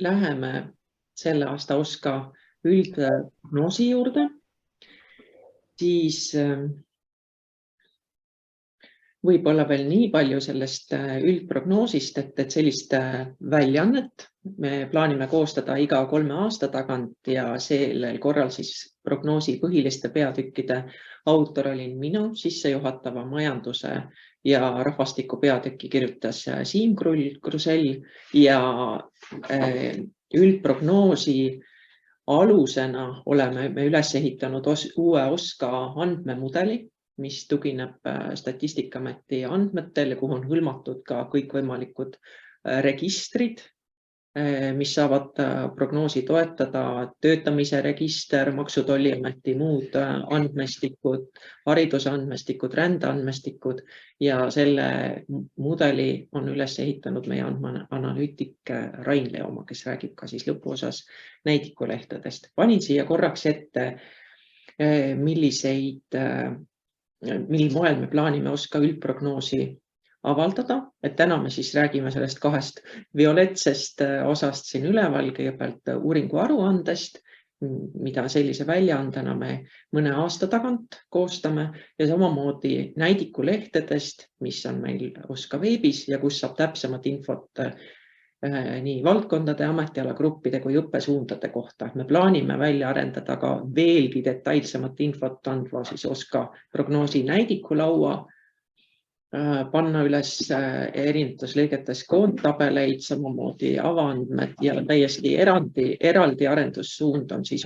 läheme selle aasta OSKA üldprognoosi juurde, siis võib-olla veel nii palju sellest üldprognoosist, et sellist väljaannet me plaanime koostada iga 3 aasta tagant ja sellel korral siis prognoosi põhiliste peatükkide autor olin mina, sissejuhatava majanduse ja rahvastiku peatükki kirjutas Siim Krusell ja üldprognoosi alusena oleme me üles ehitanud uue OSKA andmemudeli, mis tugineb Statistikaameti andmetel, kuhu on hõlmatud ka kõikvõimalikud registrid, mis saavad prognoosi toetada, töötamise register, Maksu- ja Tolliameti muud andmestikud, haridusandmestikud, rändeandmestikud ja selle mudeli on üles ehitanud meie andmeanalüütik Rain Leomaa, kes räägib ka siis lõpuosas näidikulehtedest. Panin siia korraks ette, mil moel me plaanime OSKA üldprognoosi avaldada, et täna me siis räägime sellest 2 violetsest osast siin üleval, kõigepealt uuringu aruandest, mida sellise väljaandena me mõne aasta tagant koostame ja samamoodi näidikulehtedest, mis on meil OSKA veebis ja kus saab täpsemat infot nii valdkondade, ametialagruppide kui õppesuundade kohta. Me plaanime välja arendada ka veelgi detailsemat infot andva siis OSKA prognoosi näidikulaua, panna üles erinevates lõigetes koondtabeleid, samamoodi avaandmed ja täiesti eraldi arendussuund on siis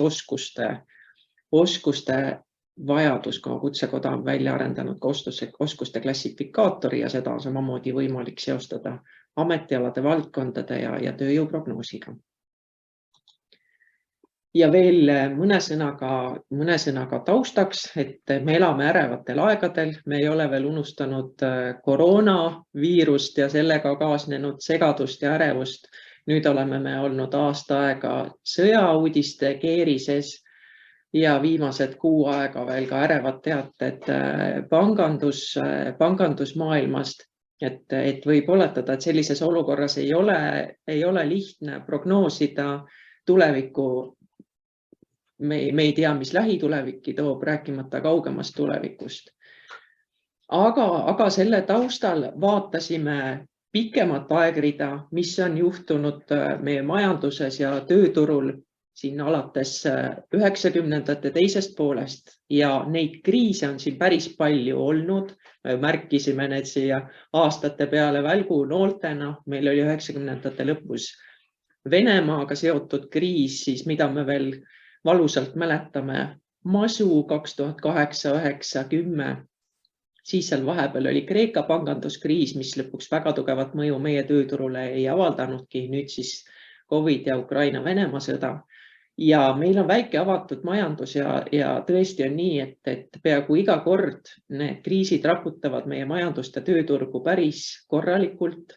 oskuste vajadus, kui Kutsekoda on välja arendanud ka oskuste klassifikaatori ja seda on samamoodi võimalik seostada ametialade, valdkondade ja tööjõuprognoosiga. Ja veel mõne sõnaga taustaks, et me elame ärevatel aegadel, me ei ole veel unustanud koroonaviirust ja sellega kaasnenud segadust ja ärevust. Nüüd oleme me olnud aasta aega sõjauudiste keerises ja viimased 6 aega veel ka ärevad teated pangandusmaailmast. Et võib oletada, et sellises olukorras ei ole lihtne prognoosida tulevikku. Me ei tea, mis lähituleviki toob, rääkimata kaugemast tulevikust. Aga selle taustal vaatasime pikemat aegrida, mis on juhtunud meie majanduses ja tööturul siin alates 90ndate teisest poolest ja neid kriise on siin päris palju olnud. Märkisime need siia aastate peale välgunooltena. Meil oli 90ndate lõpus Venemaaga seotud kriis, siis mida me veel valusalt mäletame, masu 2008, 9, 10. Siis seal vahepeal oli Kreeka panganduskriis, mis lõpuks väga tugevat mõju meie tööturule ei avaldanudki. Nüüd siis COVID ja Ukraina-Venemaa sõda. Ja meil on väike avatud majandus ja tõesti on nii, et peaaegu iga kord need kriisid raputavad meie majandust ja tööturgu päris korralikult.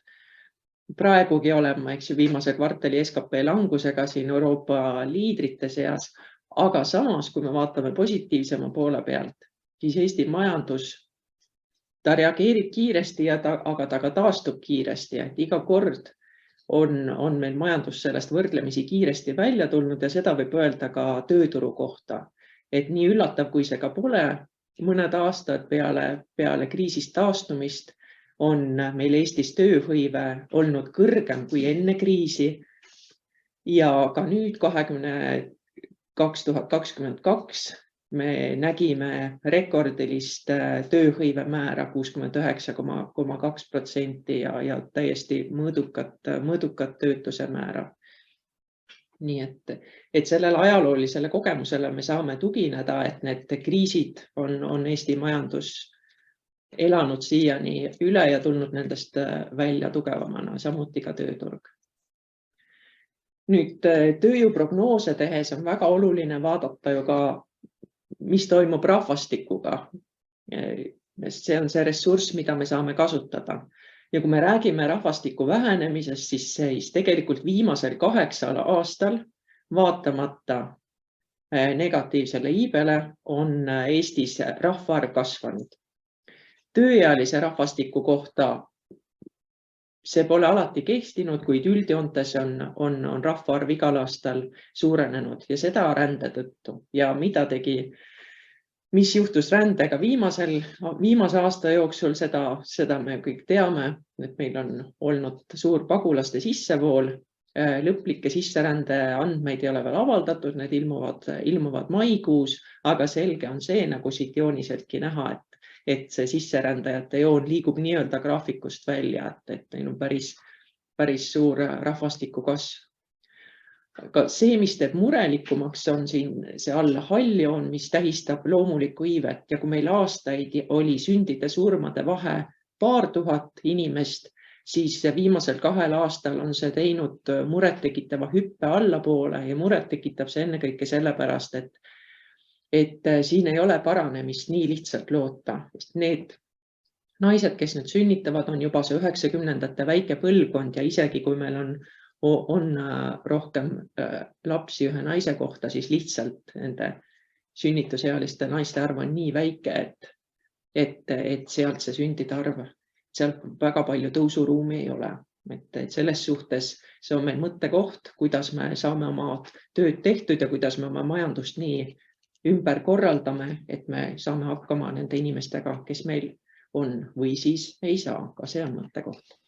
Praegugi oleme viimase kvartali SKP langusega siin Euroopa liidrite seas, aga samas, kui me vaatame positiivsema poole pealt, siis Eesti majandus, ta reageerib kiiresti, aga ta ka taastub kiiresti, et iga kord on meil majandus sellest võrdlemisi kiiresti välja tulnud ja seda võib öelda ka tööturu kohta. Et nii üllatav, kui see ka pole, mõned aastad peale kriisist taastumist on meil Eestis tööhõive olnud kõrgem kui enne kriisi ja ka nüüd 2022 me nägime rekordilist tööhõive määra 69,2% ja täiesti mõõdukat töötuse määra. Nii et sellele ajaloolisele kogemusele me saame tugineda, et need kriisid on Eesti majandus elanud siiani üle ja tulnud nendest välja tugevamana, samuti ka tööturg. Nüüd tööjõuprognoose tehes on väga oluline vaadata ju ka, mis toimub rahvastikuga. See on see ressurss, mida me saame kasutada. Ja kui me räägime rahvastiku vähenemisest, siis tegelikult viimasel 8 aastal vaatamata negatiivsele iibele on Eestis rahvaarv kasvanud. Tööealise rahvastiku kohta see pole alati kehtinud, kuid üldjoontes on rahvaarv igal aastal suurenenud ja seda rände tõttu. Ja mis juhtus rändega viimase aasta jooksul, seda me kõik teame, et meil on olnud suur pagulaste sissevool. Lõplikke sisserände andmeid ei ole veel avaldatud, need ilmuvad maikuus, aga selge on see, nagu siit jooniseltki näha, et see sisserändajate joon liigub nii-öelda graafikust välja, et neil on päris suur rahvastiku kasv. Aga see, mis teeb murelikumaks, on siin see all hall joon, mis tähistab loomulikku iivet. Ja kui meil aastaid oli sündide surmade vahe paar tuhat inimest, siis viimasel 2 aastal on see teinud murettekitava hüppe allapoole ja muret tekitab see ennekõike sellepärast, et siin ei ole paranemist nii lihtsalt loota. Need naised, kes nüüd sünnitavad, on juba see 90ndate väike põlvkond ja isegi kui meil on rohkem lapsi ühe naise kohta, siis lihtsalt nende sünnitusealiste naiste arv on nii väike, et sealt see sündide arv, seal väga palju tõusuruumi ei ole. Et selles suhtes see on meil mõttekoht, kuidas me saame oma tööd tehtud ja kuidas me oma majandust nii ümber korraldame, et me saame hakkama nende inimestega, kes meil on või siis ei saa, ka see on mõttekoht.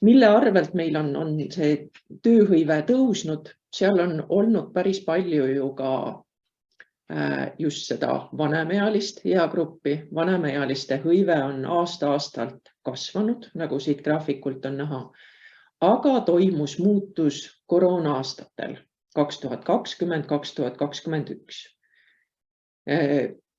Mille arvelt meil on see tööhõive tõusnud, seal on olnud päris palju ju ka just seda vanemaealist eagruppi. Vanemaealiste hõive on aasta-aastalt kasvanud, nagu siit graafikult on näha, aga toimus muutus koroona-aastatel 2020, 2021.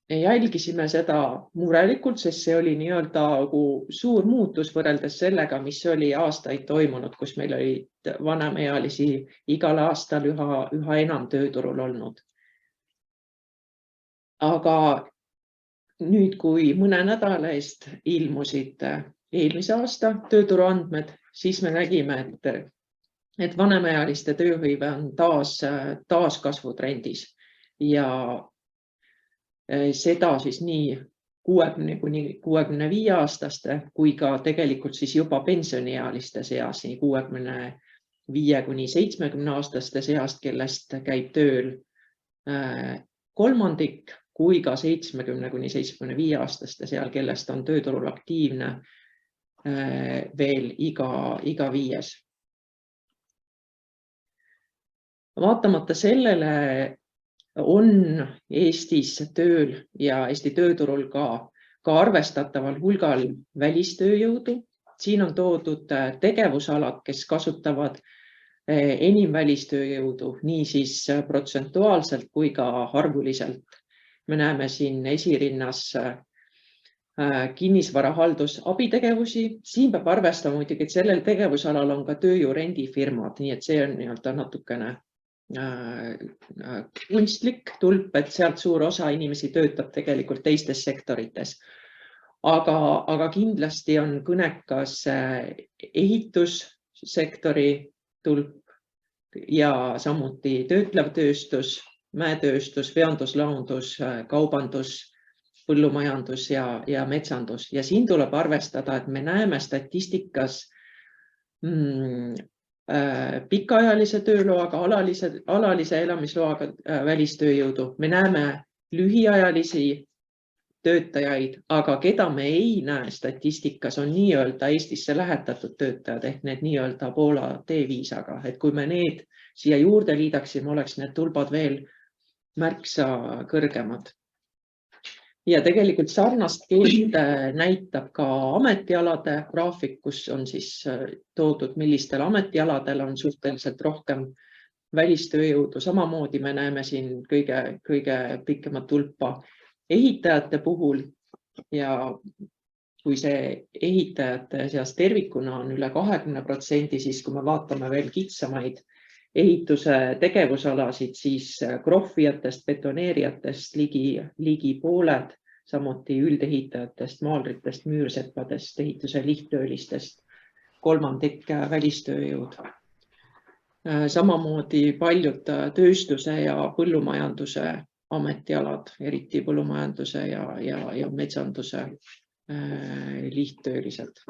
Jälgisime seda murelikult, sest see oli nii-öelda suur muutus võrreldes sellega, mis oli aastaid toimunud, kus meil olid vanemaealisi igal aastal üha enam tööturul olnud. Aga nüüd, kui mõne nädala eest ilmusid eelmise aasta tööturuandmed, siis me nägime, et vanemaealiste tööhõive on taas kasvutrendis ja seda siis nii 60 kuni 65 aastaste kui ka tegelikult siis juba pensioniealiste seas, nii 65 kuni 70 aastaste seast, kellest käib tööl kolmandik, kui ka 70 kuni 75 aastaste seal, kellest on tööturul aktiivne veel iga 5. Vaatamata sellele on Eestis tööl ja Eesti tööturul ka arvestataval hulgal välistööjõudu. Siin on toodud tegevusalad, kes kasutavad enim välistööjõudu, nii siis protsentuaalselt kui ka arvuliselt. Me näeme siin esirinnas kinnisvarahaldus abitegevusi. Siin peab arvestama muidugi, et sellel tegevusalal on ka tööjõurendifirmad, nii et see on natukene kunstlik tulp, et sealt suur osa inimesi töötab tegelikult teistes sektorites. Aga kindlasti on kõnekas ehitussektori tulp ja samuti töötlev tööstus, mäetööstus, veanduslaundus, kaubandus, põllumajandus ja metsandus. Ja siin tuleb arvestada, et me näeme statistikas pikaajalise tööloaga, alalise elamisloaga välistööjõudu. Me näeme lühiajalisi töötajaid, aga keda me ei näe statistikas on nii-öelda Eestisse lähetatud töötajad ehk need nii-öelda Poola D-viisaga. Et kui me need siia juurde liidaksime, oleks need tulbad veel märksa kõrgemad. Ja tegelikult sarnast keelt näitab ka ametialade graafik, kus on siis toodud, millistel ametialadel on suhteliselt rohkem välistööjõudu. Samamoodi me näeme siin kõige pikemat tulpa ehitajate puhul ja kui see ehitajate seas tervikuna on üle 20%, siis kui me vaatame veel kitsamaid ehituse tegevusalasid, siis krohvijatest, betoneerijatest ligi pooled, samuti üldehitajatest, maalritest, müürseppadest, ehituse lihttöölistest, kolmandik välistööjõud. Samamoodi paljud tööstuse ja põllumajanduse ametialad, eriti põllumajanduse ja metsanduse lihttöölised.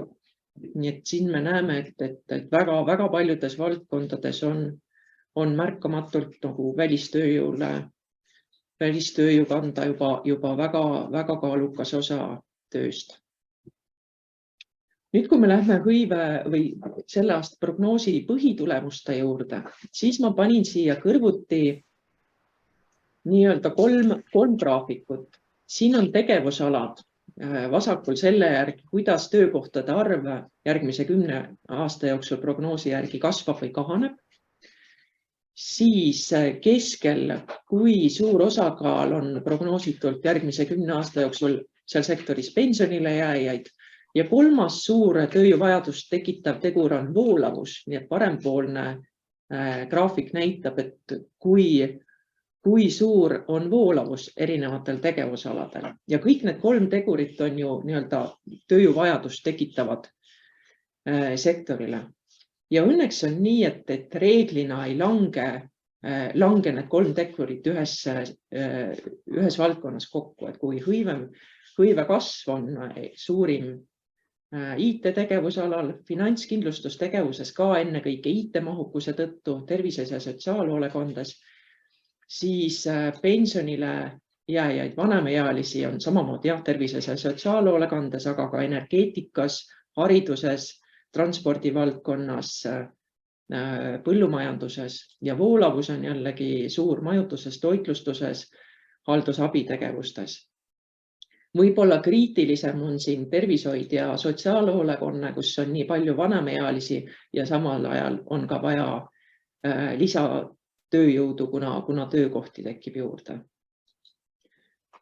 Nii et siin me näeme, et väga paljudes valdkondades on märkamatult nagu välistööjõu kanda juba väga kaalukas osa tööst. Nüüd, kui me lähme hõive või selle aasta prognoosi põhitulemuste juurde, siis ma panin siia kõrvuti nii-öelda kolm graafikut. Siin on tegevusalad vasakul selle järgi, kuidas töökohtade arv järgmise 10 aasta jooksul prognoosi järgi kasvab või kahaneb. Siis keskel, kui suur osakaal on prognoositult järgmise 10 aasta jooksul seal sektoris pensionile jääjaid. Ja kolmas suur tööjõuvajadust tekitav tegur on voolavus, nii et parempoolne graafik näitab, et kui suur on voolavus erinevatel tegevusaladel. Ja kõik need kolm tegurit on ju nii-öelda tööjõuvajadust tekitavad sektorile. Ja õnneks on nii, et reeglina ei lange need kolm tegurit ühes valdkonnas kokku, et kui hõive kasv on suurim IT-tegevusalal, finantskindlustustegevuses ka ennekõike IT-mahukuse tõttu, tervises ja sotsiaalhoolekandes, siis pensionile jääjaid vanemaealisi on samamoodi tervises ja sotsiaalhoolekandes, aga ka energeetikas, hariduses, transpordivaldkonnas, põllumajanduses ja voolavus on jällegi suur majutuses, toitlustuses, haldusabitegevuses. Võib-olla kriitilisem on siin tervishoid ja sotsiaalhoolekanne, kus on nii palju vanemaealisi ja samal ajal on ka vaja lisatööjõudu, kuna töökohti tekib juurde.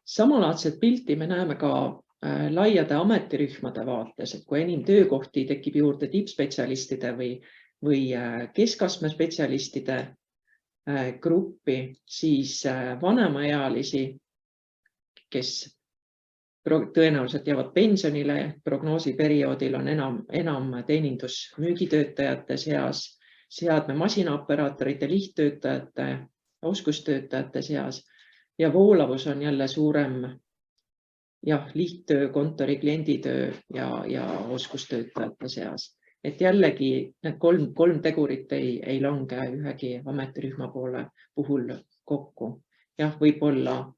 Samalaadset pilti me näeme ka laiade ametirühmade vaates, et kui enim töökohti tekib juurde tippspetsialistide või keskastme spetsialistide gruppi, siis vanemaealisi, kes tõenäoliselt jäävad pensionile, prognoosiperioodil on enam teenindusmüügitöötajate seas, seadme masinaoperaatorite, lihttöötajate, oskustöötajate seas ja voolavus on jälle suurem lihttöö, kontori, klienditöö ja oskustöötajate seas. Et jällegi need kolm tegurit ei lange ühegi ametirühma puhul kokku. Võib-olla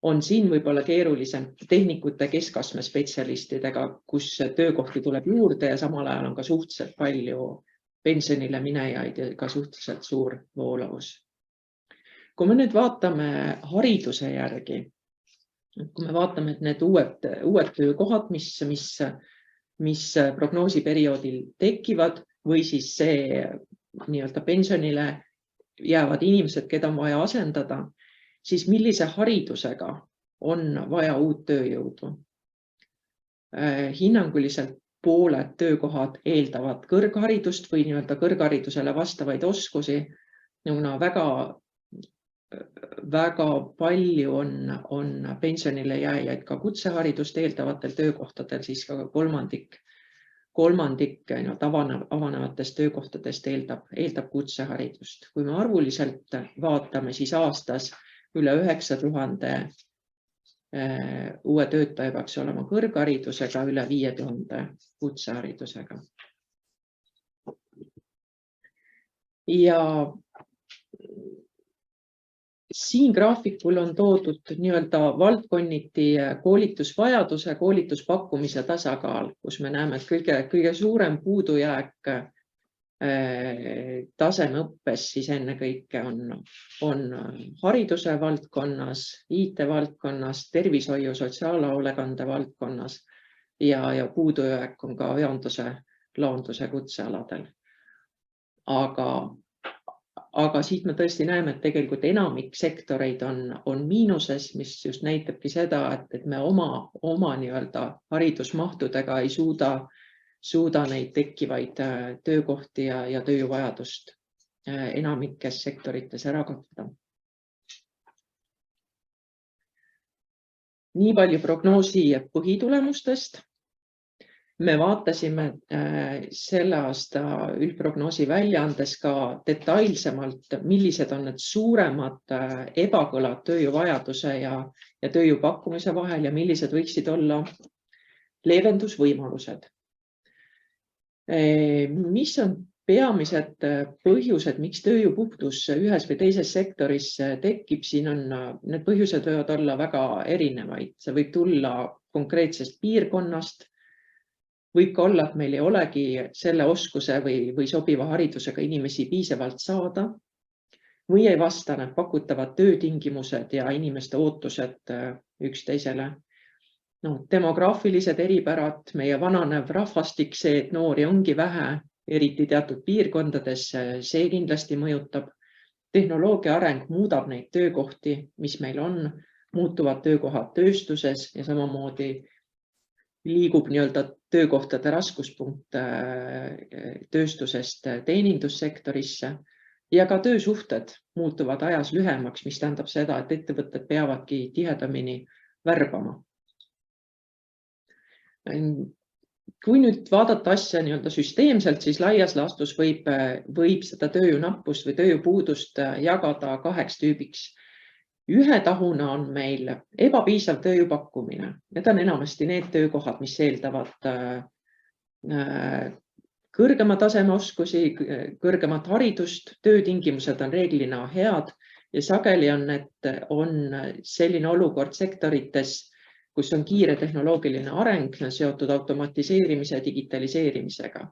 on siin võib-olla keerulisem tehnikute keskastme spetsialistidega, kus töökohti tuleb juurde ja samal ajal on ka suhteliselt palju pensionile minejaid ja ka suhteliselt suur voolavus. Kui me nüüd vaatame hariduse järgi, kui me vaatame, et need uued töökohad, mis prognoosiperioodil tekivad või siis see nii-öelda pensionile jäävad inimesed, keda on vaja asendada, siis millise haridusega on vaja uut tööjõudu. Hinnanguliselt pooled töökohad eeldavad kõrgharidust või nii-öelda kõrgharidusele vastavaid oskusi. Väga palju on pensionile jääjaid ka kutseharidust eeldavatel töökohtadel, siis ka kolmandik avanevatest töökohtadest eeldab kutseharidust. Kui me arvuliselt vaatame, siis aastas üle 9000 uue töötaja peaks olema kõrgharidusega, üle 5000 kutseharidusega. Ja siin graafikul on toodud nii-öelda valdkonniti koolitusvajaduse, koolituspakkumise tasakaal, kus me näeme, et kõige suurem puudujääk tasemeõppes siis ennekõike on hariduse valdkonnas, IT-valdkonnas, tervishoiu, sotsiaalhoolekande valdkonnas ja puudujääk on ka laonduse kutsealadel. Aga siit me tõesti näeme, et tegelikult enamik sektoreid on miinuses, mis just näitabki seda, et me oma nii-öelda haridusmahtudega ei suuda neid tekkivaid töökohti ja tööjõuvajadust enamikes sektorites ära katta. Nii palju prognoosi põhitulemustest. Me vaatasime selle aasta üldprognoosi väljaandes ka detailsemalt, millised on need suuremad ebakõlad tööjõuvajaduse ja tööjõupakkumise vahel ja millised võiksid olla leevendusvõimalused. Mis on peamised põhjused, miks tööjõupuudus ühes või teises sektoris tekib? Siin on, need põhjused võivad olla väga erinevaid. See võib tulla konkreetsest piirkonnast. Võib ka olla, et meil ei olegi selle oskuse või sobiva haridusega inimesi piisavalt saada või ei vasta need pakutavad töötingimused ja inimeste ootused üksteisele. No, demograafilised eripärad, meie vananev rahvastik, see, et noori ongi vähe, eriti teatud piirkondades, see kindlasti mõjutab. Tehnoloogia areng muudab neid töökohti, mis meil on, muutuvad töökohad tööstuses ja samamoodi liigub nii-öelda töökohtade raskuspunkt tööstusest teenindussektorisse ja ka töösuhted muutuvad ajas lühemaks, mis tähendab seda, et ettevõtted peavadki tihedamini värbama. Kui nüüd vaadata asja nii-öelda süsteemselt, siis laias laastus võib seda tööjõunappust või tööjõupuudust jagada 2 tüübiks. Ühe tahuna on meil ebapiisav tööjõu pakkumine. Need on enamasti need töökohad, mis eeldavad kõrgema taseme oskusi, kõrgemat haridust, töötingimused on reeglina head ja sageli on selline olukord sektorites, kus on kiire tehnoloogiline areng seotud automatiseerimise ja digitaliseerimisega.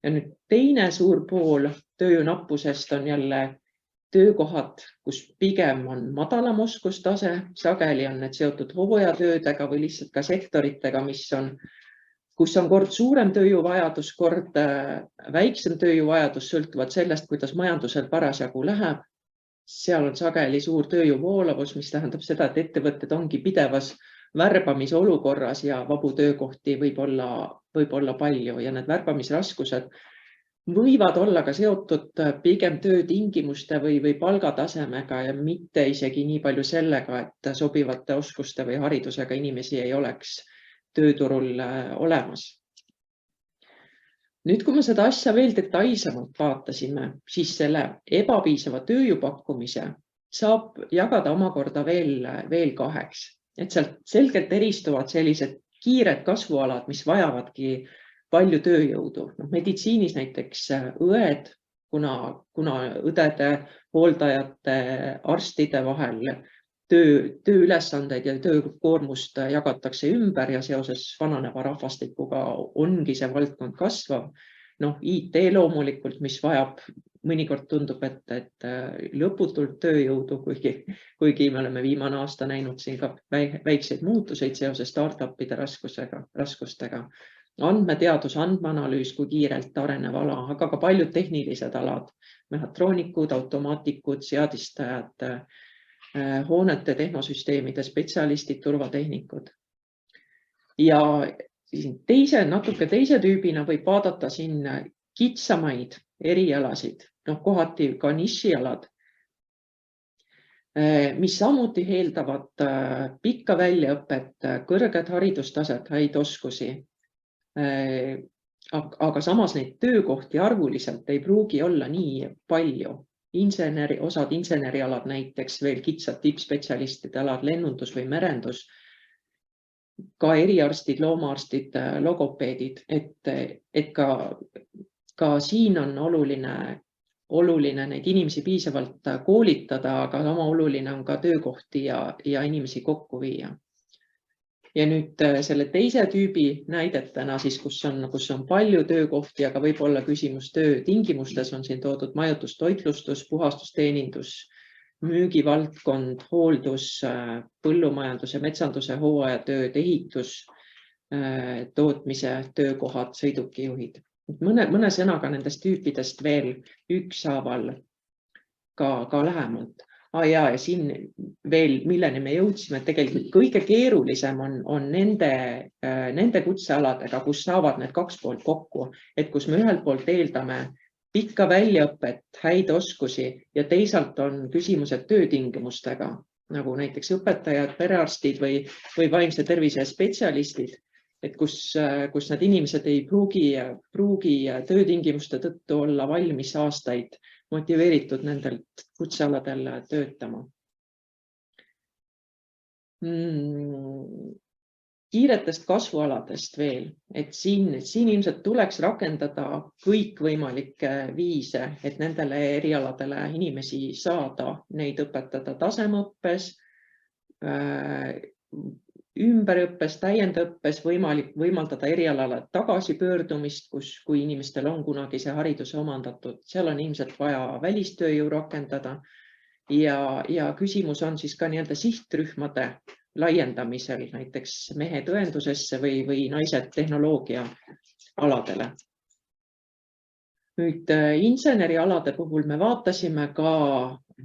Ja nüüd teine suur pool tööjõunappusest on jälle töökohad, kus pigem on madalam oskustase, sageli on need seotud hooajatöödega või lihtsalt ka sektoritega, kus on kord suurem tööjõuvajadus, kord väiksem tööjõuvajadus, sõltuvad sellest, kuidas majandusel parasjagu läheb. Seal on sageli suur tööjõuvoolavus, mis tähendab seda, et ettevõtted ongi pidevas värbamise olukorras ja vabu töökohti võib olla palju ja need värbamisraskused võivad olla ka seotud pigem töötingimuste või palgatasemega ja mitte isegi nii palju sellega, et sobivate oskuste või haridusega inimesi ei oleks tööturul olemas. Nüüd, kui me seda asja veel detailsemalt vaatasime, siis selle ebapiisava tööjõu pakkumise saab jagada omakorda veel 2. Et sealt selgelt eristuvad sellised kiired kasvualad, mis vajavadki palju tööjõudu. Meditsiinis näiteks õed, kuna õdede, hooldajate, arstide vahel tööülesandeid ja töökoormust jagatakse ümber ja seoses vananeva rahvastikuga ongi see valdkond kasvav. IT loomulikult, mis vajab, mõnikord tundub, et lõputult tööjõudu, kuigi me oleme viimane aasta näinud siin ka väikseid muutuseid seoses startupide raskustega. Andmeteadus, andmeanalüüs, kui kiirelt arenev ala, aga ka paljud tehnilised alad, mehhatroonikud, automaatikud, seadistajad, hoonete tehnosüsteemide spetsialistid, turvatehnikud. Ja natuke teise tüübina võib vaadata siin kitsamaid erialasid, kohati ka nišialad, mis samuti eeldavad pikka väljaõpet, kõrget haridustaset, häid oskusi. Aga samas neid töökohti arvuliselt ei pruugi olla nii palju. Osad insenerialad näiteks, veel kitsad tippspetsialistide alad, lennundus või merendus, ka eriarstid, loomaarstid, logopeedid, et ka siin on oluline neid inimesi piisavalt koolitada, aga sama oluline on ka töökohti ja inimesi kokku viia. Ja nüüd selle teise tüübi näidetena, siis, kus on palju töökohti, aga võib olla küsimus töötingimustes, on siin toodud majutus, toitlustus, puhastusteenindus, müügivaldkond, hooldus, põllumajandus ja metsanduse hooajatööd, ehitus, tootmise töökohad, sõidukijuhid. Mõne sõnaga nendest tüüpidest veel ükshaaval ka lähemalt. Ja siin veel, milleni me jõudsime, et tegelikult kõige keerulisem on nende kutsealadega, kus saavad need 2 poolt kokku, et kus me ühelt poolt eeldame pikka väljaõpet, häid oskusi ja teisalt on küsimused töötingimustega, nagu näiteks õpetajad, perearstid või vaimse tervise spetsialistid, et kus need inimesed ei pruugi töötingimuste tõttu olla valmis aastaid motiveeritud nendelt kutsealadel töötama. Kiiretest kasvualadest veel, et siin ilmselt tuleks rakendada kõikvõimalikke viise, et nendele erialadele inimesi saada, neid õpetada tasemeõppes, ümberõppes, täiendõppes, võimaldada erialale tagasipöördumist, kui inimestel on kunagi see hariduse omandatud, seal on ilmselt vaja välistööjõu rakendada ja küsimus on siis ka nii-öelda sihtrühmade laiendamisel, näiteks mehed õendusesse või naised tehnoloogia aladele. Nüüd insenerialade puhul me vaatasime ka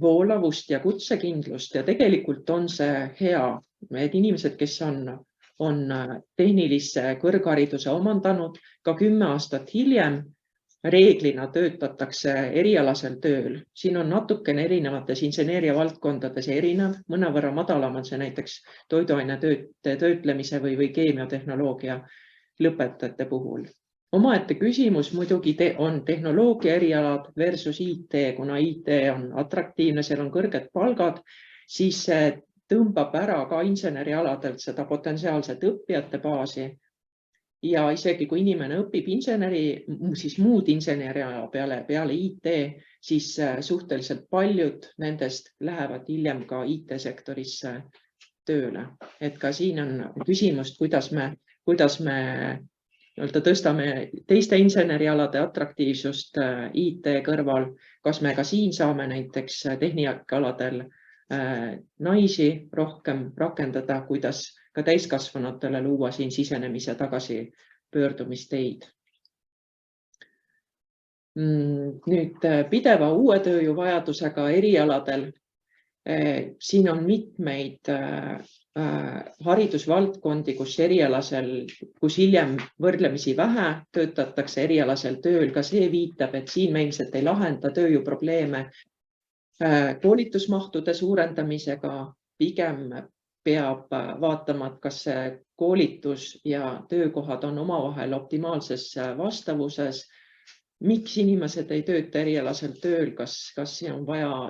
voolavust ja kutsekindlust ja tegelikult on see hea, et inimesed, kes on tehnilise kõrghariduse omandanud ka 10 aastat hiljem, reeglina töötatakse erialasel tööl. Siin on natukene erinevates inseneeria valdkondades erinev, mõnevõrra madalam on see näiteks toiduainetööte töötlemise või keemiatehnoloogia lõpetajate puhul. Omaette küsimus muidugi on tehnoloogia erialad versus IT, kuna IT on atraktiivne, seal on kõrged palgad, siis see tõmbab ära ka insenerialadelt seda potentsiaalset õppijate baasi. Ja isegi kui inimene õpib siis muud inseneriala peale IT, siis suhteliselt paljud nendest lähevad hiljem ka IT-sektorisse tööle. Et ka siin on küsimust, kuidas me tõstame teiste insenerialade atraktiivsust IT kõrval, kas me ka siin saame näiteks tehnikaaladel naisi rohkem rakendada, kuidas ka täiskasvanutele luua siin sisenemise tagasipöördumisteid. Nüüd pideva uue tööjõu vajadusega erialadel. Siin on mitmeid haridusvaldkondi, kus hiljem võrdlemisi vähe töötatakse erialasel tööl. Ka see viitab, et siin me ilmselt ei lahenda tööjõuprobleeme koolitusmahtude suurendamisega, pigem peab vaatama, et kas see koolitus ja töökohad on omavahel optimaalses vastavuses. Miks inimesed ei tööta erialasel tööl, kas siin on vaja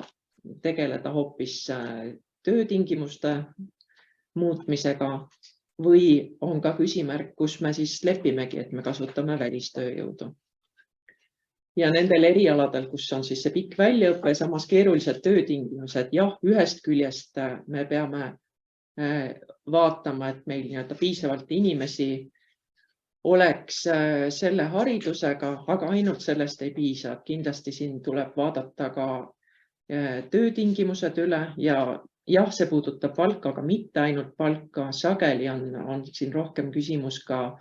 tegeleda hoopis töötingimuste muutmisega või on ka küsimärk, kus me siis lepimegi, et me kasutame välistööjõudu. Ja nendel erialadel, kus on siis see pikk väljaõppe, samas keerulised töötingimused, jah, ühest küljest me peame vaatama, et meil piisavalt inimesi oleks selle haridusega, aga ainult sellest ei piisa. Kindlasti siin tuleb vaadata ka töötingimused üle ja jah, see puudutab palka, aga mitte ainult palka. Sageli on siin rohkem küsimus ka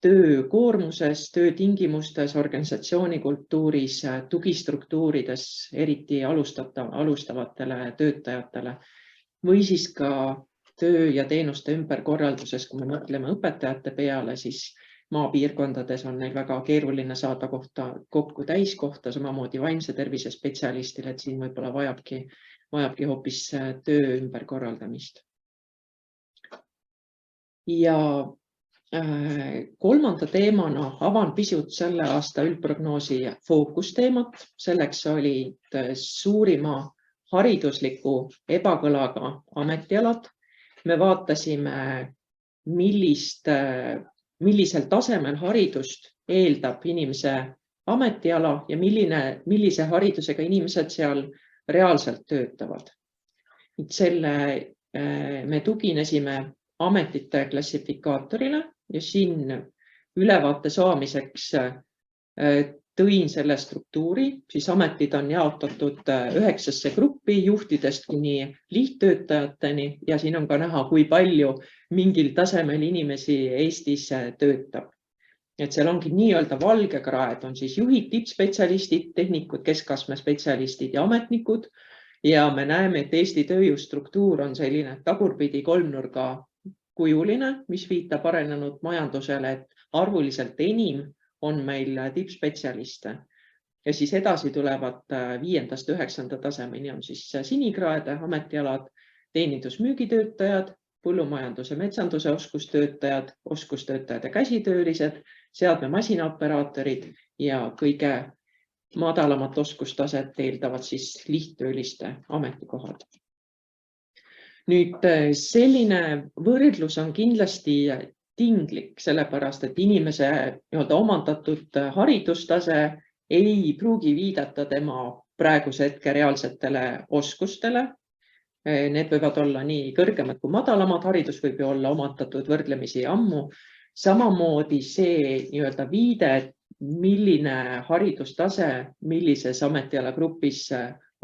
töökoormuses, töötingimustes, organisatsioonikultuuris, tugistruktuurides, eriti alustavatele töötajatele või siis ka töö ja teenuste ümberkorralduses, kui me mõtleme õpetajate peale, siis maapiirkondades on neil väga keeruline saada kokku täiskohta, samamoodi vaimse tervise spetsialistile, et siin võib-olla vajabki hoopis töö ümberkorraldamist. Ja kolmanda teemana avan pisut selle aasta üldprognoosi fookusteemat. Selleks olid suurima haridusliku ebakõlaga ametialad. Me vaatasime, millisel tasemel haridust eeldab inimese ametiala ja millise haridusega inimesed seal reaalselt töötavad. Me tuginesime ametite klassifikaatorile ja siin ülevaate saamiseks tõin selle struktuuri, siis ametid on jaotatud 9 gruppi juhtidest kuni lihttöötajateni ja siin on ka näha, kui palju mingil tasemel inimesi Eestis töötab. Et seal ongi nii-öelda valge kraed, on siis juhid, tippspetsialistid, tehnikud, keskastme spetsialistid ja ametnikud. Ja me näeme, et Eesti tööjõustruktuur on selline tagurpidi kolmnurga kujuline, mis viitab arenenud majandusele, et arvuliselt enim on meil tippspetsialiste ja siis edasi tulevad 5.–9. tasemeni on siis sinikraede ametialad, teenindusmüügitöötajad, põllumajanduse, metsanduse oskustöötajad ja käsitöölised, seadme masinaoperaatorid ja kõige madalamat oskustaset eeldavad siis lihttööliste ametikohad. Nüüd selline võrdlus on kindlasti tinglik, sellepärast et inimese omandatud haridustase ei pruugi viidata tema praeguse hetke reaalsetele oskustele. Need võivad olla nii kõrgemad kui madalamad, haridus võib ju olla omandatud võrdlemisi ammu. Samamoodi see viide, milline haridustase, millises ametialagrupis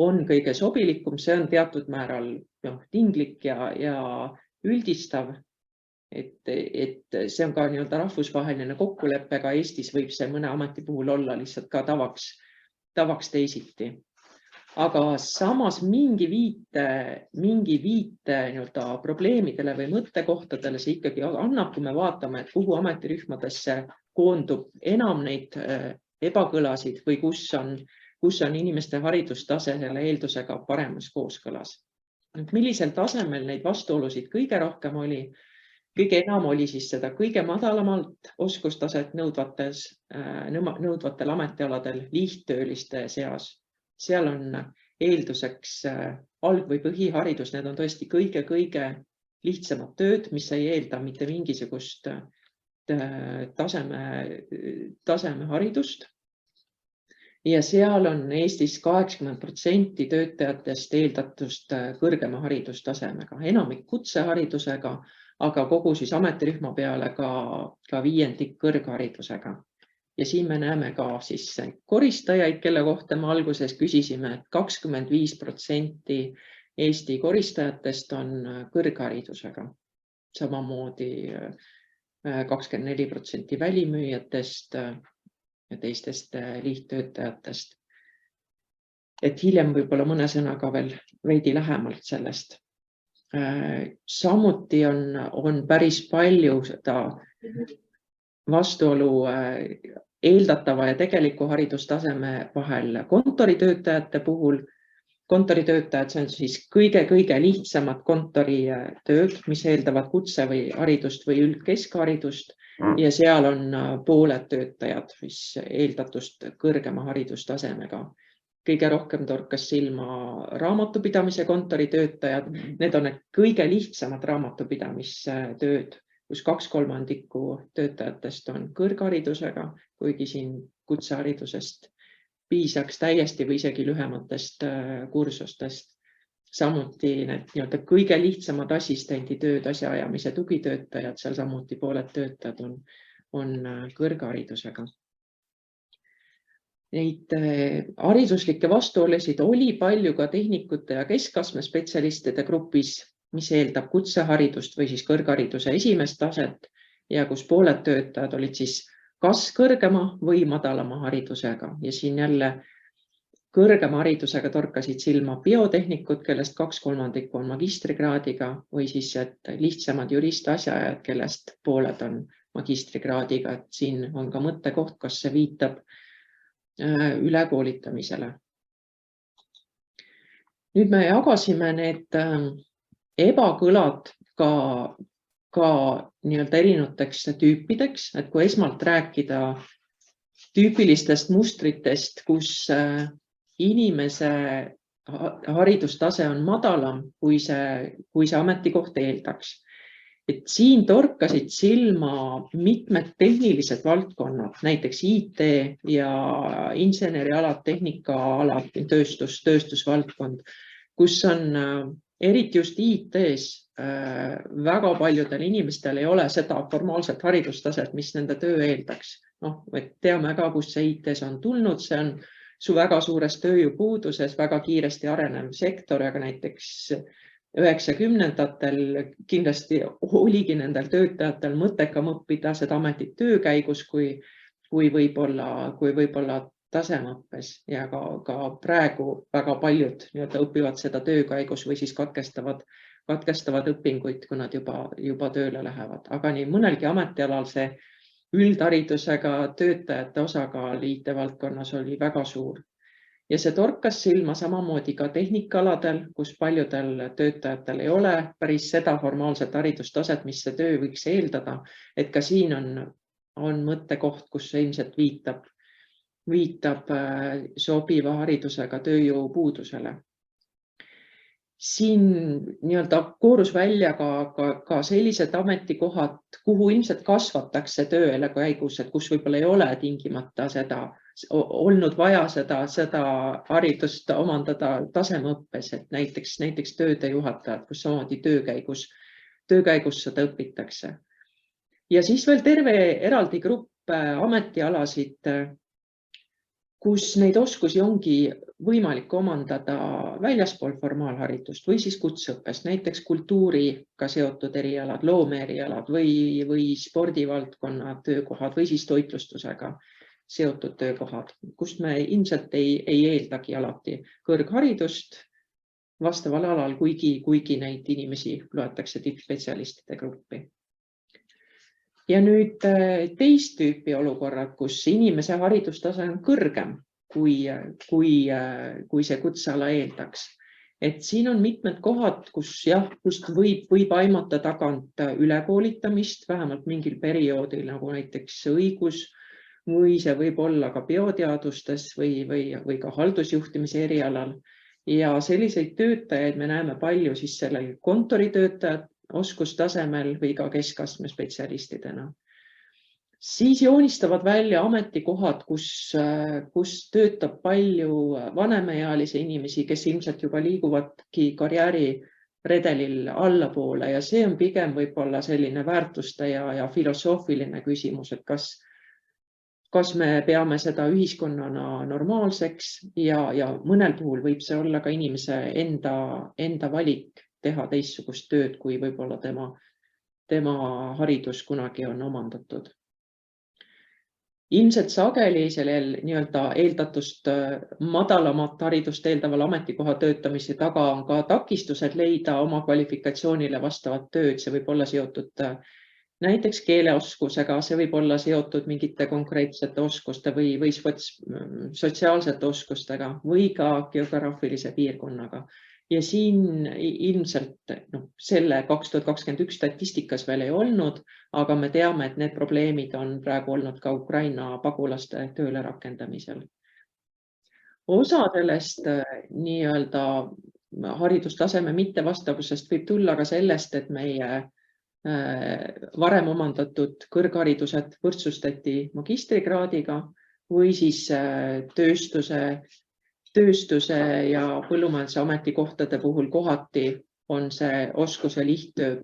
on kõige sobilikum, see on teatud määral tinglik ja üldistav. Et see on ka rahvusvaheline kokkulepe, ka Eestis võib see mõne ameti puhul olla lihtsalt ka tavaks teisiti. Aga samas mingi viite probleemidele või mõttekohtadele see ikkagi annab, kui me vaatame, et kuhu ametirühmadesse koondub enam neid ebakõlasid või kus on inimeste haridustase selle eeldusega paremas kooskõlas. Millisel tasemel neid vastuolusid kõige rohkem oli? Kõige enam oli siis seda kõige madalamalt oskustaset nõudvatel ametialadel lihttööliste seas. Seal on eelduseks alg- või põhiharidus, need on tõesti kõige lihtsamad tööd, mis ei eelda mitte mingisugust tasemeharidust. Ja seal on Eestis 80% töötajatest eeldatust kõrgema haridustasemega, enamik kutseharidusega, aga kogu siis ametirühma peale ka viiendik kõrgharidusega. Ja siin me näeme ka siis koristajaid, kelle kohta me alguses küsisime, et 25% Eesti koristajatest on kõrgharidusega. Samamoodi 24% välimüüjatest ja teistest lihttöötajatest. Et hiljem võib-olla mõne sõnaga veel veidi lähemalt sellest. Samuti on päris palju seda vastuolu eeldatava ja tegeliku haridustaseme vahel kontoritöötajate puhul. Kontoritöötajad, see on siis kõige lihtsamad kontoritööd, mis eeldavad kutse või haridust või üldkeskharidust ja seal on pooled töötajad, mis eeldatust kõrgema haridustasemega. Kõige rohkem torkas silma raamatupidamise kontoritöötajad. Need on need kõige lihtsamad raamatupidamistööd, kus 2/3 töötajatest on kõrgharidusega, kuigi siin kutseharidusest piisaks täiesti või isegi lühematest kursustest. Samuti need kõige lihtsamad assistenditööd, asjaajamise tugitöötajad, seal samuti pooled töötajad on kõrgharidusega. Neid hariduslikke vastuolusid oli palju ka tehnikute ja keskastme spetsialistide grupis, mis eeldab kutseharidust või siis kõrghariduse esimest taset ja kus pooled töötajad olid siis kas kõrgema või madalama haridusega ja siin jälle kõrgema haridusega torkasid silma biotehnikud, kellest 2/3 on magistrikraadiga või siis lihtsamad jurist-asjaajad, kellest pooled on magistrikraadiga. Et siin on ka mõttekoht, kas see viitab ülekoolitamisele. Nüüd me jagasime need ebakõlad ka erinevateks tüüpideks, et kui esmalt rääkida tüüpilistest mustritest, kus inimese haridustase on madalam, kui see ametikoht eeldaks. Et siin torkasid silma mitmed tehnilised valdkonnad, näiteks IT ja insenerialad, tehnikaalad, tööstusvaldkond, kus on eriti just IT-s väga paljudel inimestel ei ole seda formaalset haridustaset, mis nende töö eeldaks. Teame ka, kus see IT-s on tulnud, see on väga suures tööjõupuuduses, väga kiiresti arenev sektor, aga näiteks 90ndatel kindlasti oligi nendel töötajatel mõttekam õppida seda ametit töö käigus, kui võib-olla tasemeõppes ja ka praegu väga paljud õpivad seda töö käigus või siis katkestavad õpinguid, kui nad juba tööle lähevad. Aga nii mõnelgi ametialal see üldharidusega töötajate osakaal IT-valdkonnas oli väga suur. Ja see torkas silma samamoodi ka tehnikaaladel, kus paljudel töötajatel ei ole päris seda formaalset haridustaset, mis see töö võiks eeldada. Et ka siin on mõttekoht, kus see ilmselt viitab sobiva haridusega tööjõupuudusele. siin nii-öelda koorus välja ka sellised ametikohad, kuhu ilmselt kasvatakse tööele käigus, et kus võib-olla ei ole tingimata olnud vaja seda haridust omandada tasemeõppes, et näiteks töödejuhatajad, kus samamoodi töö käigus seda õpitakse. Ja siis veel terve eraldi grupp ametialasid, kus neid oskusi ongi võimalik omandada väljaspool formaalharidust või siis kutseõppest, näiteks kultuuriga seotud erialad, loomeerialad või spordivaldkonna töökohad või siis toitlustusega seotud töökohad, kust me ilmselt ei eeldagi alati kõrgharidust vastaval alal, kuigi neid inimesi loetakse tippspetsialistide gruppi. Ja nüüd teist tüüpi olukorrad, kus inimese haridustase on kõrgem, kui see kutseala eeldaks. Et siin on mitmed kohad, kust võib aimata tagant ülekoolitamist, vähemalt mingil perioodil, nagu näiteks õigus, või see võib olla ka bioteadustes või ka haldusjuhtimise erialal. Ja selliseid töötajaid me näeme palju siis sellel kontoritöötajad oskustasemel või ka keskastme spetsialistidena. Siis joonistavad välja ametikohad, kus töötab palju vanemaealisi inimesi, kes ilmselt juba liiguvadki karjääriredelil allapoole ja see on pigem võib-olla selline väärtuste ja filosoofiline küsimus, et kas me peame seda ühiskonnana normaalseks ja mõnel puhul võib see olla ka inimese enda valik teha teistsugust tööd, kui võib-olla tema haridus kunagi on omandatud. Ilmselt sageli sellel nii-öelda eeldatust madalamat haridust eeldaval ametikoha töötamise taga on ka takistused leida oma kvalifikatsioonile vastavat tööd. See võib olla seotud näiteks keeleoskusega, see võib olla seotud mingite konkreetsete oskuste või sotsiaalsete oskustega või ka geograafilise piirkonnaga. Ja siin ilmselt selle 2021 statistikas veel ei olnud, aga me teame, et need probleemid on praegu olnud ka Ukraina pagulaste tööle rakendamisel. Osa sellest nii-öelda haridustaseme mittevastavusest võib tulla ka sellest, et meie varem omandatud kõrgharidused võrdsustati magistrikraadiga või siis tööstuse ja põllumajanduse ametikohtade puhul kohati on see oskuse lihttöö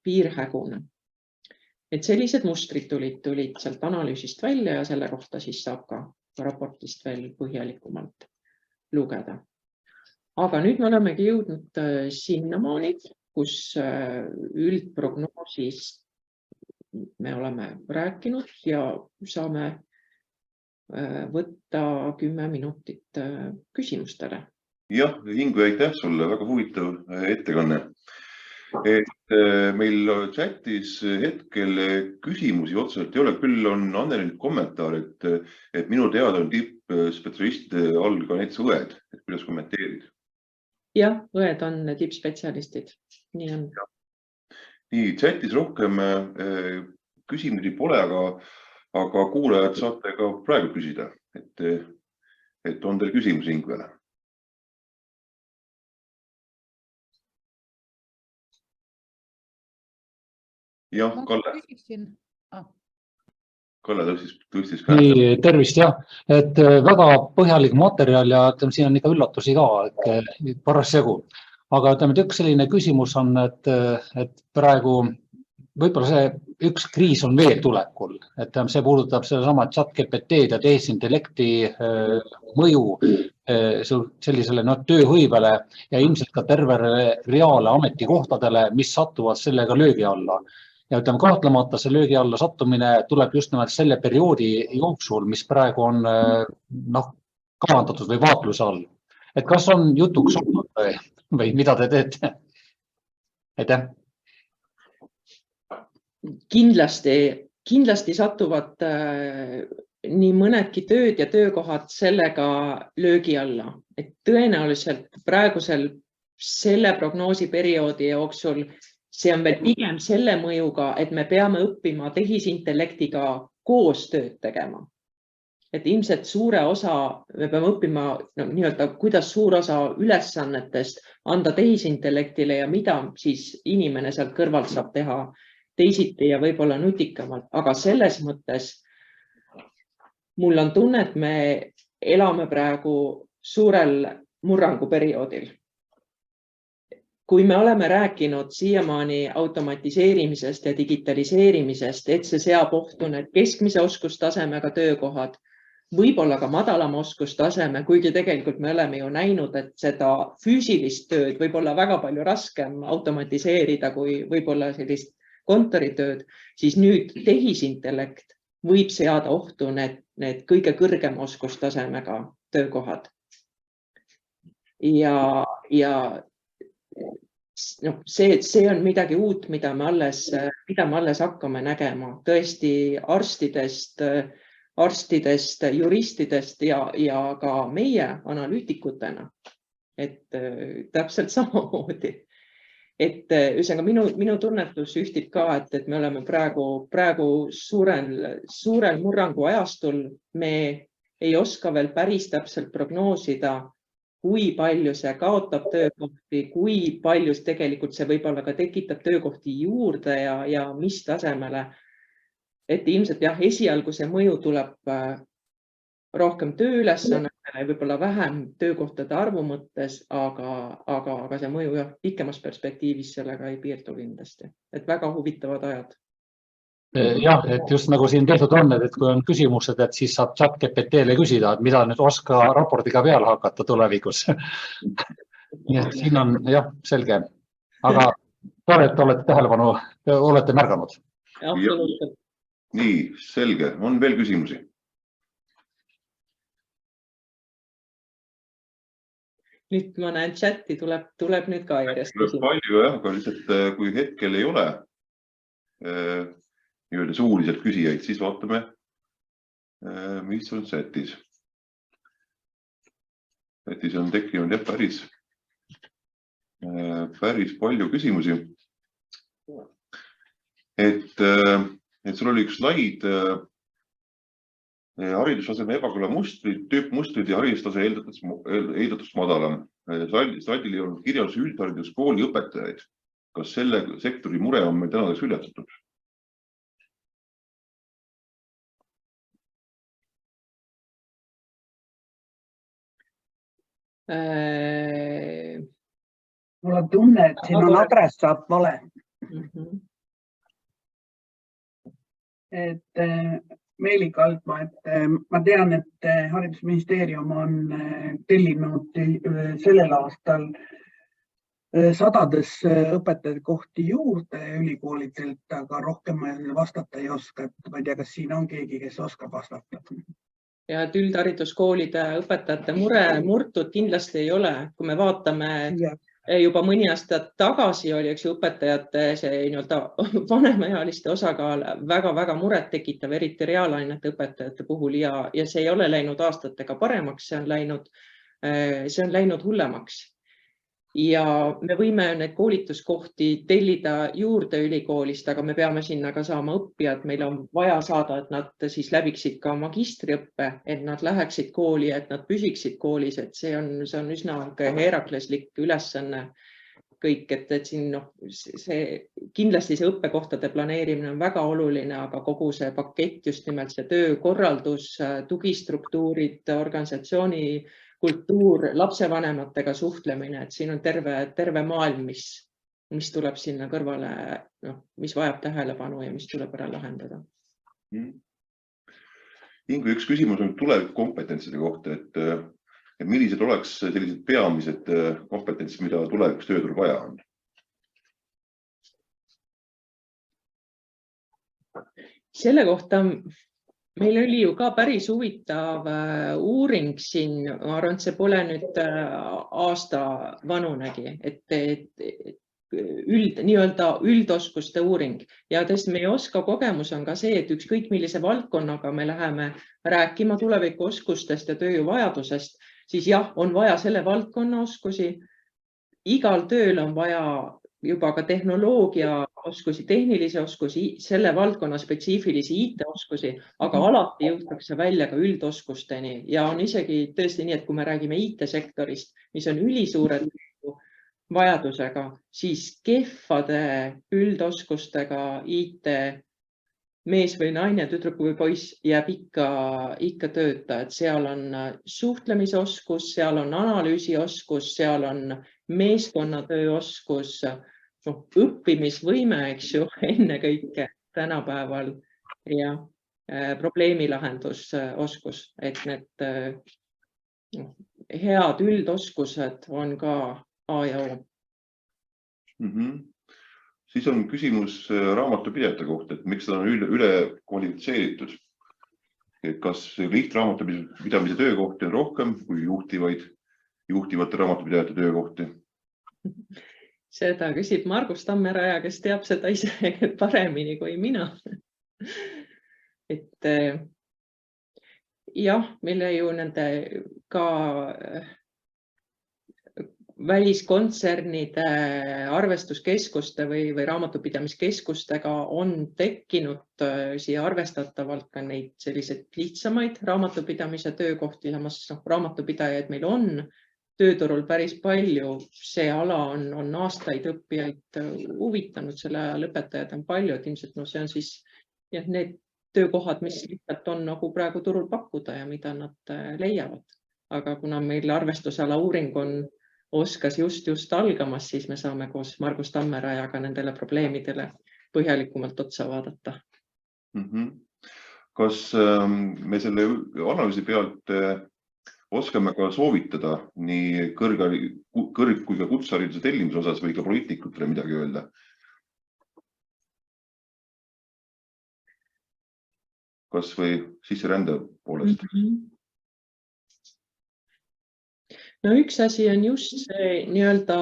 piirhägune. Et sellised mustrid tulid sealt analüüsist välja ja selle kohta siis saab ka raportist veel põhjalikumalt lugeda. Aga nüüd me olemegi jõudnud sinnamaani, kus üldprognoosis me oleme rääkinud ja saame võtta 10 minutit küsimustele. Jah, Ingu, aitäh sulle, väga huvitav ettekanne. Meil chatis hetkel küsimusi otseselt ei ole, küll on Annelil kommentaar, et minu teada on tippspetsialistide all ka näiteks õed, et kuidas kommenteerid? Jah, õed on tippspetsialistid, nii on. Nii, chatis rohkem küsimusi pole, aga kuulajad saate ka praegu küsida, et on teil küsimusi Ingvele? Jah, Kalle. Kalle tõstis ka. Tervist, jah. Et väga põhjalik materjal ja siin on ikka üllatusi ka, et parasjagu. Aga üks selline küsimus on, et praegu võib-olla see üks kriis on veel tulekul, et see puudutab sedasama ChatGPT ja tehisintellekti mõju sellisele tööhõivele ja ilmselt ka tervele reaale ametikohtadele, mis satuvad sellega löögi alla. Ja kahtlemata see löögi alla sattumine tuleb just nimelt selle perioodi jooksul, mis praegu on kavandatud või vaatluse all. Et kas on jutuks olnud või mida te teete? Aitäh! Kindlasti satuvad nii mõnedki tööd ja töökohad sellega löögi alla. Et tõenäoliselt praegusel selle prognoosiperioodi jooksul see on veel pigem selle mõjuga, et me peame õppima tehisintellektiga koos tööd tegema. et ilmselt suure osa me peame õppima nii-öelda, kuidas suur osa ülesannetest anda tehisintellektile ja mida siis inimene sealt kõrvalt saab teha teisiti ja võib-olla nutikamalt, aga selles mõttes mul on tunne, et me elame praegu suurel murranguperioodil. Kui me oleme rääkinud siiamaani automatiseerimisest ja digitaliseerimisest, et see seab ohtu need keskmise oskustasemega töökohad, võib-olla ka madalama oskustaseme, kuigi tegelikult me oleme ju näinud, et seda füüsilist tööd võib olla väga palju raskem automatiseerida kui võib-olla sellist kontoritööd, siis nüüd tehisintellekt võib seada ohtu need kõige kõrgema oskustasemega töökohad. Ja see on midagi uut, mida me alles hakkame nägema. Tõesti arstidest, juristidest ja ka meie analüütikutena. Et täpselt samamoodi. Et ühesõnaga minu tunnetus ühtib ka, et me oleme praegu suurel murrangu ajastul. Me ei oska veel päris täpselt prognoosida, kui palju see kaotab töökohti, kui palju tegelikult see võib-olla ka tekitab töökohti juurde ja mis tasemele. Et ilmselt jah, esialgu see mõju tuleb rohkem tööülesannetele ja võib-olla vähem töökohtade arvu mõttes, aga see mõju jah, pikemas perspektiivis sellega ei piirdu kindlasti. Et väga huvitavad ajad. Jah, et just nagu siin tehtud on, et kui on küsimused, et siis saab ChatGPT-le küsida, et mida nüüd oska raportiga peale hakata tulevikus. Nii et siin on jah, selge. Aga tore, et olete tähelepanu, olete märganud. Absoluutselt. Nii, selge. On veel küsimusi? Nüüd ma näen chati, tuleb nüüd ka järjest küsimusi. Palju jah, aga lihtsalt kui hetkel ei ole suuliselt küsijaid, siis vaatame, mis on chatis. Chatis on tekkinud jah, päris palju küsimusi. Et sul oli üks slaid haridustaseme ebakõla mustrid, tüüpmustrid ja haridustase eeldatust madalam. Slaidil ei olnud kirjas üldhariduskooli õpetajaid. Kas selle sektori mure on meil tänaseks ületatud? Mul on tunne, et siin on adressaat vale. Et Meeli Kaldma, et ma tean, et Haridusministeerium on tellinud sellel aastal sadades õpetajate kohti juurde ülikoolidelt, aga rohkem vastata ei oska. Ma ei tea, kas siin on keegi, kes oskab vastata. Ja et üldhariduskoolide õpetajate mure murtud kindlasti ei ole. Kui me vaatame juba mõni aasta tagasi oli õpetajate see vanemaealiste osakaal väga-väga muret tekitav, eriti reaalainete õpetajate puhul ja see ei ole läinud aastatega paremaks, see on läinud hullemaks. Ja me võime need koolituskohti tellida juurde ülikoolist, aga me peame sinna ka saama õppijad. Meil on vaja saada, et nad siis läbiksid ka magistriõppe, et nad läheksid kooli, et nad püsiksid koolis, et see on üsna herakleslik ülesanne kõik, et siin kindlasti see õppekohtade planeerimine on väga oluline, aga kogu see pakett, just nimelt see töökorraldus, tugistruktuurid, organisatsiooni kultuur, lapsevanematega suhtlemine, et siin on terve maailm, mis tuleb sinna kõrvale, mis vajab tähelepanu ja mis tuleb ära lahendada. Ingu, üks küsimus on tulevikukompetentside kohta, et millised oleks sellised peamised kompetentsid, mida tulevikus tööturul vaja on? Selle kohta meil oli ju ka päris huvitav uuring siin, ma arvan, et see pole nüüd aasta vanunegi, et nii-öelda üldoskuste uuring ja tõesti meie oska kogemus on ka see, et ükskõik millise valdkonnaga me läheme rääkima tulevikuoskustest ja tööjõuvajadusest, siis jah, on vaja selle valdkonna oskusi. Igal tööl on vaja juba ka tehnoloogia oskusi, tehnilisi oskusi, selle valdkonna spetsiifilisi IT-oskusi, aga alati jõutakse välja ka üldoskusteni ja on isegi tõesti nii, et kui me räägime IT-sektorist, mis on ülisuure vajadusega, siis kehvade üldoskustega IT mees või naine, tüdruk või poiss jääb ikka tööta, et seal on suhtlemisoskus, seal on analüüsioskus, seal on meeskonnatööoskus, õppimisvõime, eks ju, ennekõike tänapäeval ja probleemilahendusoskus, et need head üldoskused on ka A ja O. Siis on küsimus raamatupidajate kohta, et miks ta on üle kvalifitseeritud. Kas lihtraamatupidamise töökohti on rohkem kui juhtivate raamatupidajate töökohti? Seda küsib Margus Tammeraja, kes teab seda ise paremini kui mina. Et jah, mille ju nende ka väliskontsernide arvestuskeskuste või raamatupidamiskeskustega on tekkinud siia arvestatavalt ka neid selliseid lihtsamaid raamatupidamise töökohti, samas raamatupidajaid meil on tööturul päris palju. See ala on aastaid õppijaid huvitanud, selle aja lõpetajad on palju, et ilmselt see on siis need töökohad, mis lihtsalt on nagu praegu turul pakkuda ja mida nad leiavad. Aga kuna meil arvestusala uuring oskas just algamas, siis me saame koos Margus Tammerajaga nendele probleemidele põhjalikumalt otsa vaadata. Kas me selle analüüsi pealt oskame ka soovitada nii kõrg- kui ka kutsehariduse tellimise osas või ka poliitikutele midagi öelda? Kas või sisserände poolest? No üks asi on just see nii-öelda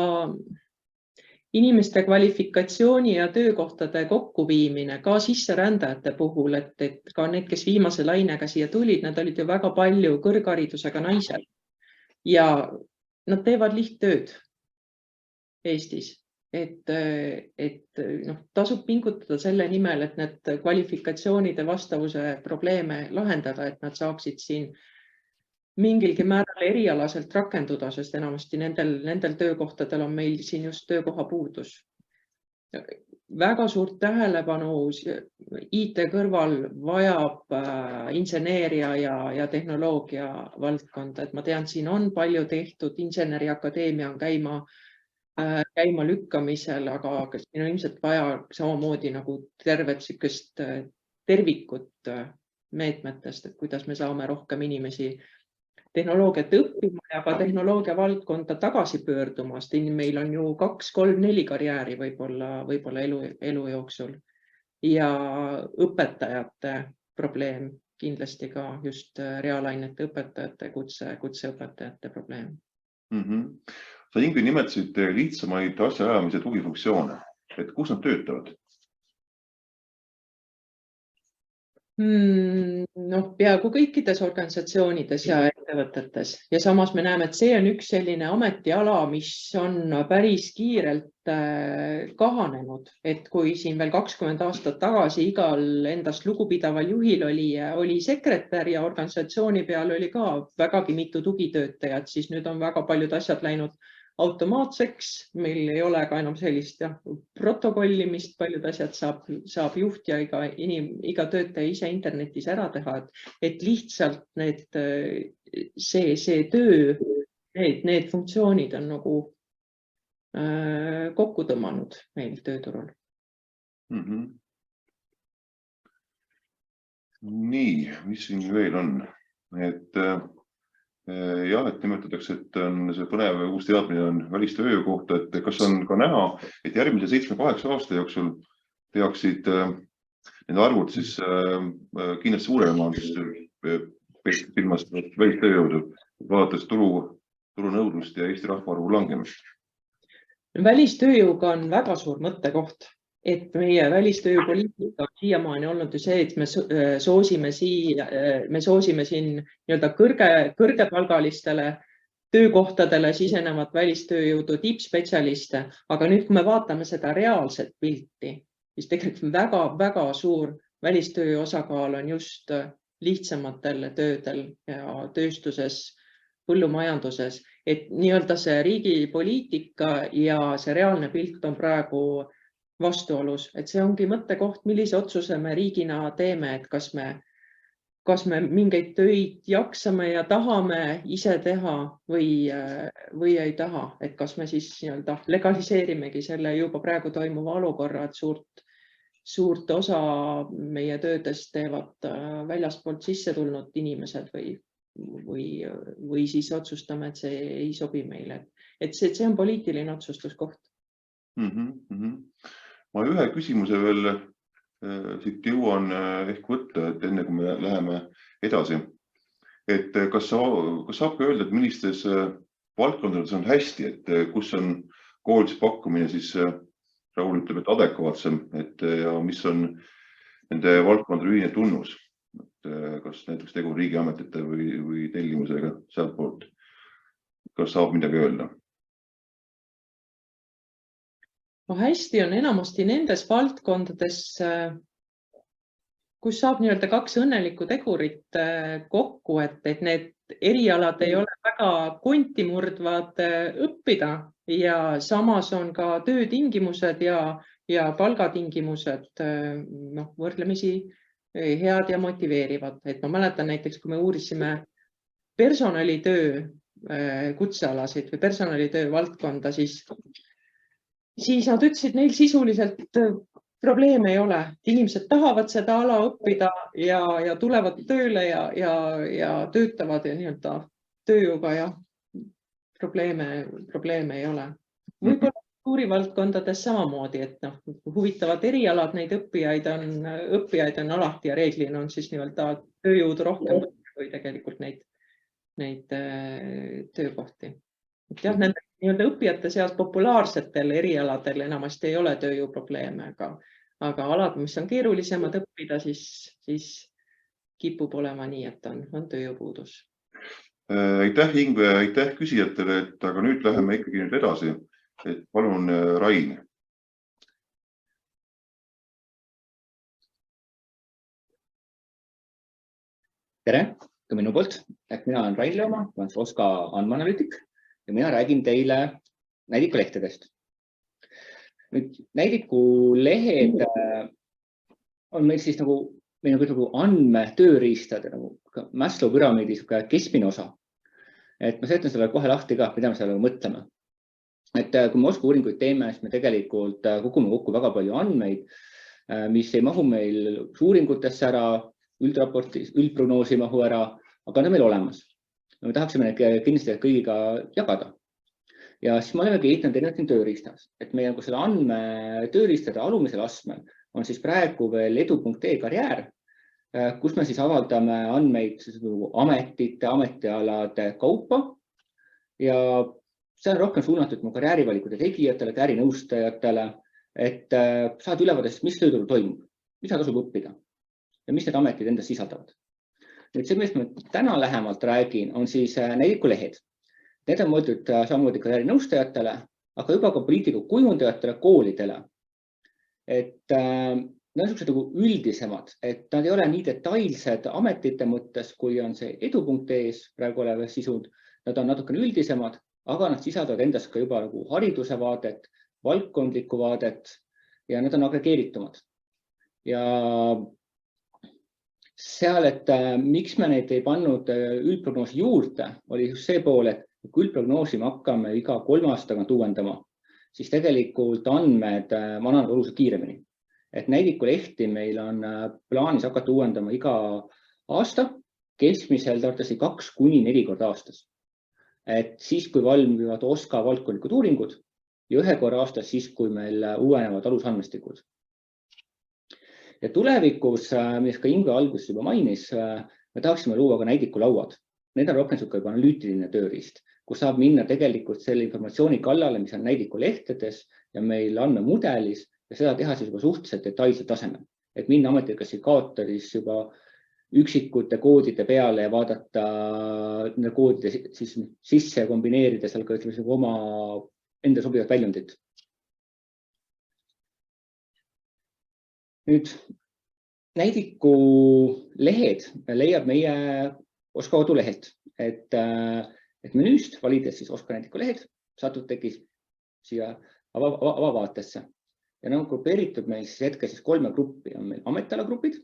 inimeste kvalifikatsiooni ja töökohtade kokkuviimine ka sisserändajate puhul, et ka need, kes viimase lainega siia tulid, nad olid ju väga palju kõrgharidusega naised ja nad teevad lihttööd Eestis. Et tasub pingutada selle nimel, et need kvalifikatsioonide vastavuse probleeme lahendada, et nad saaksid siin mingilgi määral erialaselt rakenduda, sest enamasti nendel töökohtadel on meil siin just töökoha puudus. Väga suurt tähelepanu IT kõrval vajab inseneeria ja tehnoloogia valdkonda, et ma tean, siin on palju tehtud, inseneriakadeemia on käima lükkamisel, aga siin on ilmselt vaja samamoodi nagu tervet sükest tervikut meetmetest, et kuidas me saame rohkem inimesi tehnoloogiat õppima ja ka tehnoloogia valdkonda tagasi pöördumast. Meil on ju 2, 3, 4 karjääri võib-olla elu jooksul ja õpetajate probleem kindlasti ka just reaalainete õpetajate, kutseõpetajate probleem. Sa Ingrid nimetasid lihtsamaid asjaajamise tugifunktsioone, et kus nad töötavad? Peaaegu kõikides organisatsioonides ja ettevõtetes ja samas me näeme, et see on üks selline ametiala, mis on päris kiirelt kahanenud, et kui siin veel 20 aastat tagasi igal endast lugupidaval juhil oli sekretär ja organisatsiooni peal oli ka vägagi mitu tugitöötajat, siis nüüd on väga paljud asjad läinud automaatseks, meil ei ole ka enam sellist protokollimist, paljud asjad saab juht ja iga töötaja ise internetis ära teha, et lihtsalt see töö, need funktsioonid on nagu kokku tõmmanud meil tööturul. Nii, mis siin veel on? Jah, et nimetatakse, et on see põnev uus teadmine on välistööjõu kohta, et kas on ka näha, et järgmise 7-8 aasta jooksul peaksid need arvud siis kindlasti suurema silmast välistööjõudu, vaadates turunõudlust ja Eesti rahvaarvu langemist. Välistööjõuga on väga suur mõttekoht, et meie välistööjõupoliitika on siiamaani olnud ju see, et me soosime siin nii-öelda kõrgepalgalistele töökohtadele sisenevat välistööjõudu, tippspetsialiste, aga nüüd, kui me vaatame seda reaalset pilti, siis tegelikult väga suur välistöö osakaal on just lihtsamatel töödel ja tööstuses, põllumajanduses, et nii-öelda see riigi poliitika ja see reaalne pilt on praegu vastuolus, et see ongi mõttekoht, millise otsuse me riigina teeme, et kas me mingeid töid jaksame ja tahame ise teha või ei taha, et kas me siis nii-öelda legaliseerimegi selle juba praegu toimuva olukorra, et suurt osa meie töödest teevad väljaspoolt sisse tulnud inimesed või siis otsustame, et see ei sobi meile. Et see on poliitiline otsustuskoht. Ma ühe küsimuse veel siit jõuan ehk võtta, et enne kui me läheme edasi. Et kas saab ka öelda, et millistes valdkondades on hästi, et kus on koolituspakkumine siis Raul ütleb, et adekvaatsem, ja mis on nende valdkondade ühine tunnus? Kas näiteks tegu riigiametite või tellimusega sealt poolt? Kas saab midagi öelda? Hästi on enamasti nendes valdkondades, kus saab nii-öelda kaks õnnelikku tegurit kokku, et need erialad ei ole väga kontimurdvad õppida ja samas on ka töötingimused ja palgatingimused võrdlemisi head ja motiveerivad. Et ma mäletan näiteks, kui me uurisime personalitöö kutsealasid või personalitöö valdkonda, siis nad ütlesid, neil sisuliselt probleeme ei ole. Inimesed tahavad seda ala õppida ja tulevad tööle ja töötavad ja nii-öelda tööjõuga ja probleeme ei ole. Võib-olla kultuurivaldkondades samamoodi, et huvitavad erialad, neid õppijaid on alati ja reeglina on siis nii-öelda tööjõudu rohkem või tegelikult neid töökohti. Jah, nende nii-öelda õppijate seas populaarsetel erialadel enamasti ei ole tööjõuprobleeme, aga alad, mis on keerulisemad õppida, siis kipub olema nii, et on tööjõupuudus. Aitäh, Ingve, aitäh küsijatele, aga nüüd läheme ikkagi nüüd edasi. Et palun, Rain. Tere, ka minu poolt. Mina olen Rain Leoma, ma olen OSKA andmeanalüütik ja mina räägin teile näidikulehtedest. Nüüd, näidikulehed on meil siis nagu andmetööriistad, nagu Maslow püramiidi keskmine osa. Et ma seletan selle kohe lahti ka, mida me selle mõtleme. Et kui me OSKA uuringuid teeme, siis me tegelikult kogume kokku väga palju andmeid, mis ei mahu meil uuringutesse ära, üldraportis, üldprognoosi mahu ära, aga need on meil olemas. Me tahaksime neid kindlasti kõigiga jagada. Ja siis me olemegi ehitanud erinevaid tööriistas. Et meie selle andmetööriistade alumisel astmel on siis praegu veel edu.ee karjäär, kus me siis avaldame andmeid ametite, ametialade kaupa ja see on rohkem suunatud karjäärivalikute tegijatele, ärinõustajatele, et saad ülevaadet, mis tööturul toimub, mida tasub õppida ja mis need ametid endas sisaldavad. Nüüd see, millest ma täna lähemalt räägin, on siis näidikulehed. Need on mõeldud samamoodi karjäärinõustajatele, aga juba ka poliitikakujundajatele, koolidele. Et need on sellised üldisemad, et nad ei ole nii detailsed ametite mõttes, kui on see edu.ee-s praegu olev sisud. Nad on natukene üldisemad, aga nad sisaldavad endas ka juba nagu hariduse vaadet, valdkondlikku vaadet ja nad on agregeeritumad. Ja seal, et miks me neid ei pannud üldprognoosi juurde, oli just see pool, et kui üldprognoosi me hakkame iga 3 aastaga uuendama, siis tegelikult andmed vananevad oluliselt kiiremini. Et näidikulehti meil on plaanis hakata uuendama iga aasta, keskmiselt arvatavasti 2–4 korda aastas. Et siis, kui valmivad OSKA valdkondlikud uuringud ja 1 korra aastas siis, kui meil uuenevad alusandmestikud. Ja tulevikus, mis ka Ingve alguses juba mainis, me tahaksime luua ka näidikulauad. Need on rohkem juba analüütiline tööriist, kus saab minna tegelikult selle informatsiooni kallale, mis on näidikulehtedes ja meil andmemudelis ja seda teha siis juba suhteliselt detailsel tasemel. Et minna ametikassikaatoris juba üksikute koodide peale ja vaadata koodide sisse ja kombineerida seal ka oma enda sobivat väljundit. Nüüd näidiku lehed leiab meie OSKA kodulehelt, et menüüst valides siis OSKA näidiku lehed, satutegi siia avavaatesse. Ja on grupeeritud meil siis hetkel siis 3 gruppi. On meil ametialagrupid,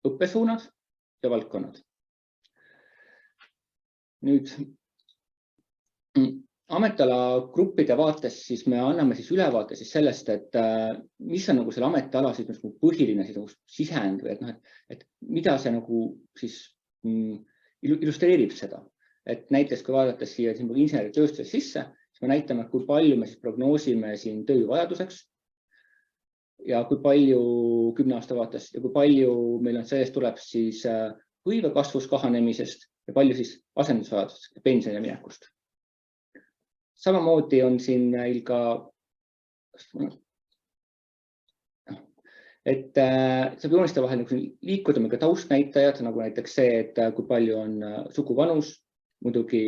õppesuunad ja valdkonnad. Nüüd ametialagruppide vaates siis me anname siis ülevaate siis sellest, et mis on nagu selle ametiala siis nagu põhiline siis nagu sisend või et mida see nagu siis illustreerib seda. Et näiteks kui vaadates siia inseneritööstuse sisse, siis me näitame, kui palju me siis prognoosime siin tööjõuvajaduseks ja kui palju 10 aasta vaates ja kui palju meil on sellest tuleb siis hõive kasvus kahanemisest ja palju siis asendusvajadusest ja pensioni minekust. Samamoodi on siin meil ka, et saab jooniste vahel liikuda meil ka taustnäitajad, nagu näiteks see, et kui palju on suguvanus, muidugi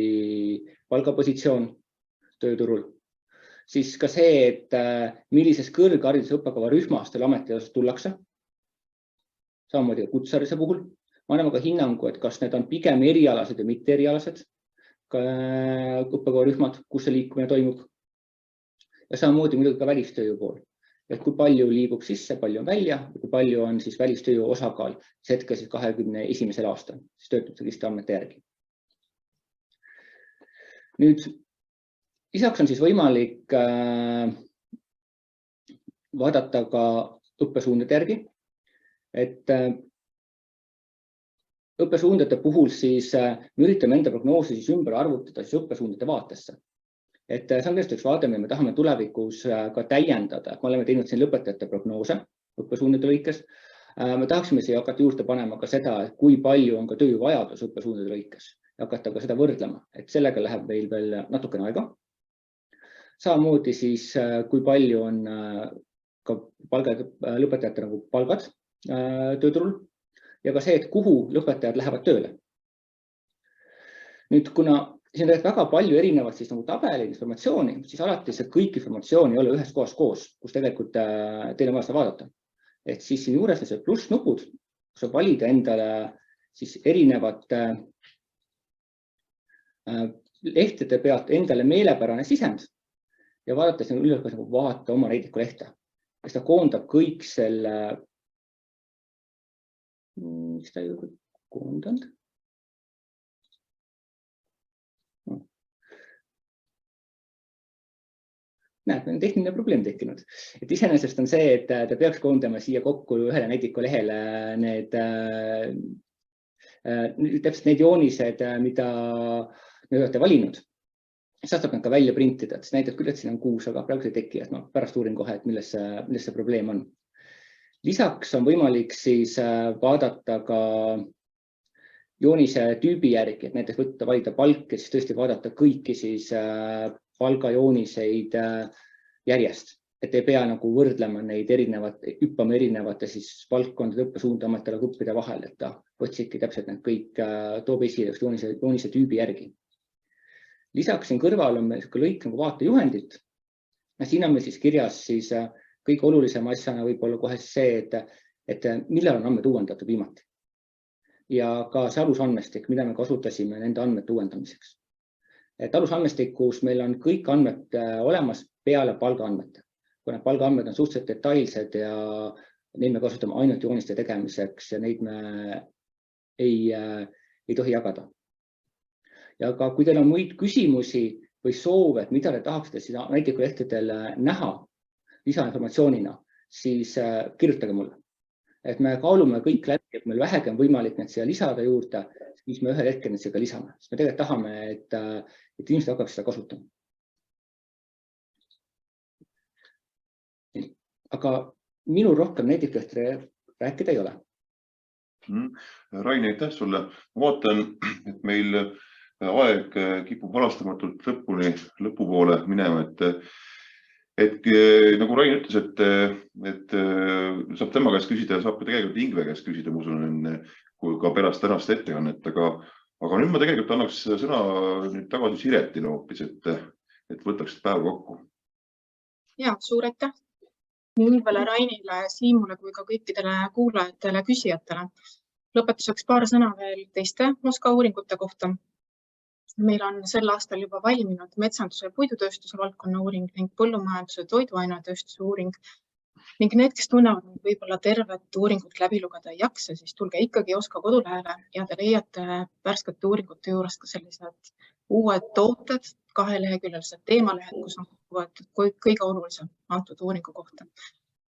palgapositsioon tööturul. Siis ka see, et millises kõrghariduse õppekava rühmas teil ametialast tullakse. Samamoodi kutsehariduse puhul. Me anname ka hinnangu, et kas need on pigem erialased ja mitte erialased õppekava rühmad, kus see liikumine toimub. Ja samamoodi muidugi ka välistööjõu pool. Et kui palju liigub sisse, palju on välja ja kui palju on siis välistööjõu osakaal hetkel siis 21. aastal, siis töötusregistri andmete järgi. Nüüd lisaks on siis võimalik vaadata ka õppesuundade järgi, et õppesuundade puhul siis me üritame enda prognoosi siis ümber arvutada siis õppesuundade vaatesse. Et see on tõesti üks vaade, mida me tahame tulevikus ka täiendada. Me oleme teinud siin lõpetajate prognoose õppesuundade lõikes. Me tahaksime siia hakata juurde panema ka seda, et kui palju on ka tööjõuvajadus õppesuundade lõikes ja hakata ka seda võrdlema, et sellega läheb meil veel natukene aega. Samamoodi siis, kui palju on ka lõpetajate nagu palgad tööturul ja ka see, et kuhu lõpetajad lähevad tööle. Nüüd, kuna siin on väga palju erinevat siis nagu tabeli informatsiooni, siis alati see kõik informatsioon ei ole ühes kohas koos, kus tegelikult teil on vaja seda vaadata. Et siis siin juures on see plussnupud, kus saab valida endale siis erinevate lehtede pealt endale meelepärane sisend ja vaadates üle vaata oma näidiku lehte. Ja seda koondab kõik selle, mis ta ju koondanud? Näed, on tehniline probleem tekkinud. Et iseenesest on see, et ta peaks koondama siia kokku ühele näidiku lehele täpselt need joonised, mida me olete valinud. Siis saab need ka välja printida, et näitab küll, et siin on 6, aga praegu see ei teki, et ma pärast uurin kohe, et milles see probleem on. Lisaks on võimalik siis vaadata ka joonise tüübi järgi, et näiteks valida palk ja siis tõesti vaadata kõiki siis palgajooniseid järjest, et ei pea nagu võrdlema neid hüppama erinevate siis valdkondade õppesuunda ametele gruppide vahel, et ta otsibki täpselt need kõik toob esile joonise tüübi järgi. Lisaks siin kõrval on meil lõik nagu vaatejuhendit. Siin on meil siis kirjas siis kõige olulisem asjana võib-olla kohe see, et millal on andmed uuendatud viimati. Ja ka see alusandmestik, mida me kasutasime nende andmete uuendamiseks. Et alusandmestikus meil on kõik andmed olemas peale palgaandmete. Kui need palgaandmed on suhteliselt detailsed ja neid me kasutame ainult jooniste tegemiseks ja neid me ei tohi jagada. Ja ka kui teil on muid küsimusi või soove, et mida te tahaksite siis näitliku lehtedel näha lisainformatsioonina, siis kirjutage mulle. Et me kaalume kõik läbi, et meil vähegi on võimalik need siia lisada juurde, siis me ühel hetkel need siia lisame. Sest me tegelikult tahame, et inimesed hakkaks seda kasutama. Aga minul rohkem näitliku lehtedel rääkida ei ole. Raini, aitäh sulle. Ma vaatan, et meil aeg kipub valastamatult lõpupoole minema, et nagu Rain ütles, et saab tema käest küsida ja saab ka tegelikult Ingve käest küsida, ma usun, ka pärast tänast ettekannet, aga nüüd ma tegelikult annaks sõna nüüd tagasi Siretile hoopis, et võtaks päeva kokku. Ja, suur aitäh. nii Ilvele, Rainile, Siimule kui ka kõikidele kuulajatele, küsijatele. Lõpetuseks paar sõna veel teiste OSKA uuringute kohta. Meil on sel aastal juba valminud metsanduse ja puidutööstuse valdkonna uuring ning põllumajanduse toiduainetööstuse uuring. Ning need, kes tunnevad võib-olla tervet uuringut läbi lugeda ei jaksa, siis tulge ikkagi OSKA kodulehele ja te leiate värskete uuringute juures ka sellised uued tooted, 2-leheküljelised teemalehed, kus on võetud kõige olulisem antud uuringu kohta.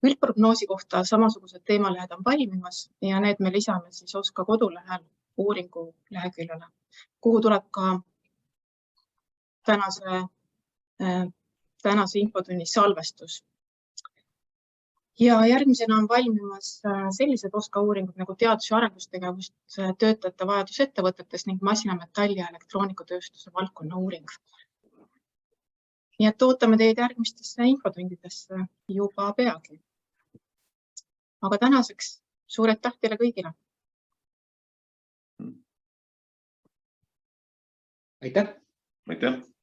Üldprognoosi kohta samasugused teemalehed on valmimas ja need me lisame siis OSKA kodulehel uuringu leheküljele, kuhu tuleb ka tänase infotunni salvestus. Ja järgmisena on valmimas sellised OSKA uuringud nagu teadus- ja arendustegevust, töötajate vajadus ettevõtetes ning masina-, metalli- ja elektroonikatööstuse valdkonna uuring. Nii et ootame teid järgmistesse infotundidesse juba peagi. Aga tänaseks suur aitäh teile kõigile. Aitäh! Aitäh!